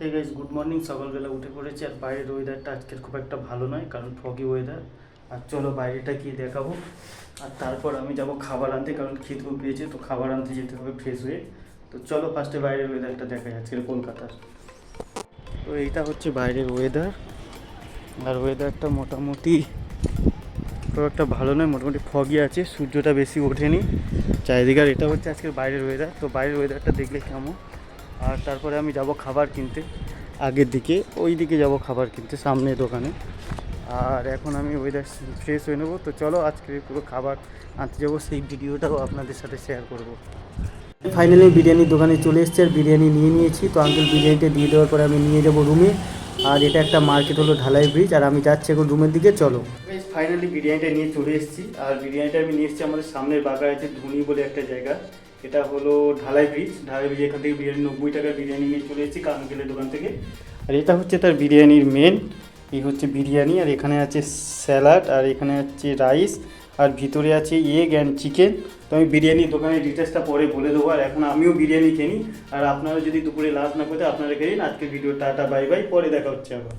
Hey guys, good morning. সকালবেলা উঠে পড়েছি আর বাইরের ওয়েদারটা আজকের খুব একটা ভালো নয়, কারণ ফগি ওয়েদার। আর চলো বাইরেটা গিয়ে দেখাবো। আর তারপর আমি যাব খাবার আনতে, কারণ খিদেও পেয়েছে, তো খাবার আনতে যেতে হবে ফ্রেশ হয়ে। তো চলো ফার্স্টে বাইরের ওয়েদারটা দেখাই আজকের কলকাতার। তো এইটা হচ্ছে বাইরের ওয়েদার, আর ওয়েদারটা মোটামুটি খুব একটা ভালো নয়, মোটামুটি ফগি আছে, সূর্যটা বেশি ওঠেনি চারিদিকে। আর এটা হচ্ছে আজকের বাইরের ওয়েদার। তো বাইরের ওয়েদারটা দেখলে কেমন। আর তারপরে আমি যাব খাবার কিনতে, আগের দিকে ওই দিকে যাব খাবার কিনতে, সামনে দোকানে। আর এখন আমি ওয়েদার ফ্রেশ হয়ে নেবো। তো চলো আজকে পুরো খাবার আনতে যাবো, সেই ভিডিওটাও আপনাদের সাথে শেয়ার করব। ফাইনালি বিরিয়ানির দোকানে চলে এসেছি আর বিরিয়ানি নিয়ে নিয়েছি। তো আঙ্কেল বিরিয়ানিটা দিয়ে দেওয়ার পরে আমি নিয়ে যাব রুমে। আর এটা একটা মার্কেট হলো ঢালাই ব্রিজ, আর আমি যাচ্ছি এখন রুমের দিকে। চলো ফাইনালি বিরিয়ানিটা নিয়ে চলে এসেছি। আর বিরিয়ানিটা আমি নিয়ে এসেছি আমাদের সামনের বাগান আছে ধুনি বলে একটা জায়গা। এটা হলো ঢালাই ব্রিজ। এখান থেকে বিরিয়ানি 90 টাকার বিরিয়ানি নিয়ে চলে এসেছি আঙ্কেলের দোকান থেকে। আর এটা হচ্ছে তার বিরিয়ানির মেন। এই হচ্ছে বিরিয়ানি, আর এখানে আছে স্যালাড, আর এখানে আছে রাইস, আর ভিতরে আছে এগ অ্যান্ড চিকেন। তো আমি বিরিয়ানির দোকানের ডিটেলসটা পরে বলে দেবো। আর এখন আমিও বিরিয়ানি কিনি, আর আপনারা যদি দুপুরে লাঞ্চ না করতে আপনারা খেয়ে নিন। আজকে ভিডিও টাটা বাই বাই, পরে দেখা হচ্ছে আবার।